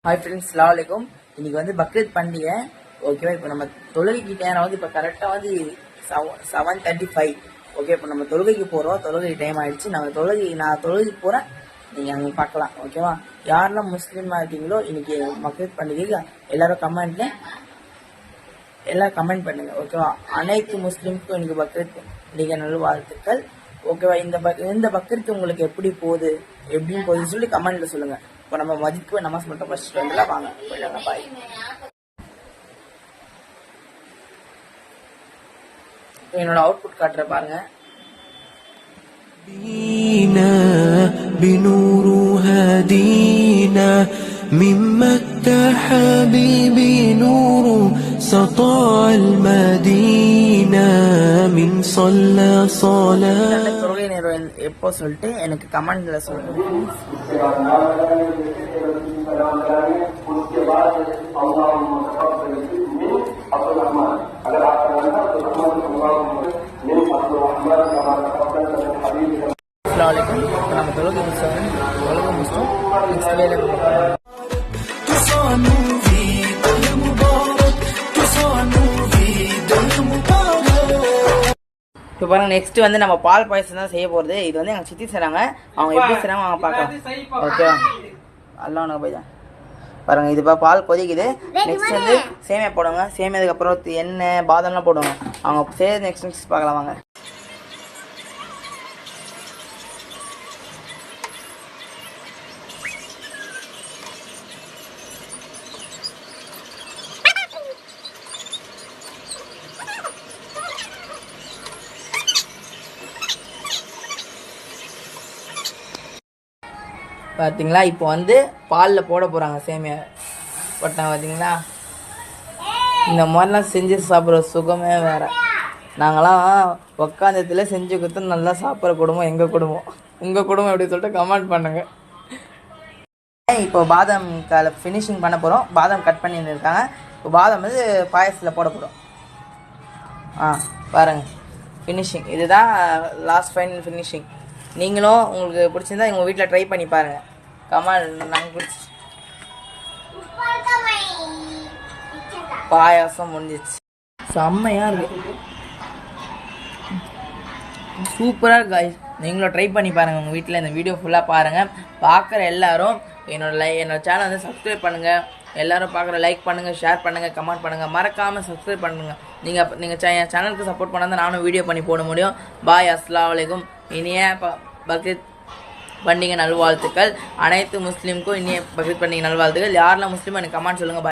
Hi friends, அஸ்ஸலாமு அலைக்கும். இன்னைக்கு வந்து பக்ரீத் பண்டிகை. ஓகேவா? இப்போ நம்ம தொழுகைக்கு நேரம் வந்து இப்போ கரெக்டாக வந்து 7:35. ஓகே, இப்போ நம்ம தொழுகைக்கு போகிறோம். தொழுகை டைம் ஆயிடுச்சு. நான் தொழுகைக்கு போகிறேன். நீங்கள் அங்கே பார்க்கலாம். ஓகேவா? யாரெல்லாம் முஸ்லீமாக இருக்கீங்களோ இன்னைக்கு பக்ரீத் பண்டிகைக்கு எல்லாரும் கமெண்ட் பண்ணுங்க. ஓகேவா? அனைத்து முஸ்லீமுக்கும் இன்னைக்கு பக்ரீத் பண்டிகை நல்வாழ்த்துக்கள். ஓகேவா? இந்த பக்ரீத் உங்களுக்கு எப்படி போகுதுன்னு சொல்லி கமெண்ட்ல சொல்லுங்க. இப்போ நம்ம மதிக்கு நமாஸ் மட்டும் ஃபர்ஸ்ட் வந்துலாம் வாங்க போயிடலாங்க. பாய். என்னோட அவுட்புட் காட்டுற பாருங்க. بنور هدينا من مكة حبيبي نور سطع المدينة من صلى صلاة தொழுகை நேரம் எப்போ சொல்லிட்டு எனக்கு கமெண்ட்ல சொல்லுங்க. நம்ம தொழுகை முடிச்சோம். நெக்ஸ்ட் வேலை இப்போ பாருங்க. நெக்ஸ்ட் வந்து நம்ம பால் பாயசம் தான் செய்ய போகிறது. இது வந்து எங்கள் சித்தி செய்கிறாங்க. அவங்க எப்படி செய்கிறாங்க அவங்க பார்க்கலாம். ஓகேவா? எல்லாம் ஒன்று போய் தான் பாருங்க. இது பால் கொதிக்குது. நெக்ஸ்ட் வந்து சேமியா போடுவாங்க. சேமியதுக்கப்புறம் எண்ணெய் பாதம்லாம் போடுவாங்க. அவங்க செய்ய நெக்ஸ்ட் பார்க்கலாம் வாங்க. பார்த்தீங்களா? இப்போ வந்து பாலில் போட போகிறாங்க. சேமியா போட்டாங்க. பார்த்தீங்களா? இந்த மாதிரிலாம் செஞ்சு சாப்பிட்ற சுகமே வேறு. நாங்களாம் உக்காந்தத்தில் செஞ்சு கொடுத்து நல்லா சாப்பிட்ற குடும்பம் எங்கள் குடும்பம். உங்கள் குடும்பம் எப்படி சொல்லிட்டு கமெண்ட் பண்ணுங்க. இப்போ பாதாம் ஃபினிஷிங் பண்ண போகிறோம். பாதாம் கட் பண்ணி இருக்காங்க. இப்போ பாதாம் வந்து பாயசத்தில் போட போகிறோம். பாருங்கள் ஃபினிஷிங். இதுதான் லாஸ்ட் ஃபைனல் ஃபினிஷிங். நீங்களும் உங்களுக்கு பிடிச்சிருந்தா உங்கள் வீட்டில் ட்ரை பண்ணி பாருங்கள். நாங்கள் பிடிச்சி பாயாசம் முடிஞ்சிச்சு. செம்மையாக இருக்கு. சூப்பராக இருக்கு காய்ஸ். நீங்களும் ட்ரை பண்ணி பாருங்கள் உங்கள் வீட்டில். இந்த வீடியோ ஃபுல்லாக பாருங்கள். பார்க்குற எல்லாரும் என்னோட சேனல் வந்து சப்ஸ்கிரைப் பண்ணுங்கள். எல்லோரும் பார்க்குற லைக் பண்ணுங்கள், ஷேர் பண்ணுங்கள், கமெண்ட் பண்ணுங்கள். மறக்காமல் சப்ஸ்கிரைப் பண்ணுங்கள். நீங்கள் சேனலுக்கு சப்போர்ட் பண்ணால் தான் நானும் வீடியோ பண்ணி போட முடியும். பாய். அஸ்ஸலாமு அலைக்கும். இனிய பக்ரீத் பண்டிகை நல்வாழ்த்துக்கள். அனைத்து முஸ்லீமுக்கும் இனிய பக்ரீத் பண்டிகை நல்வாழ்த்துக்கள். யாரெல்லாம் முஸ்லீம் எனக்கு கமெண்ட் சொல்லுங்கள்.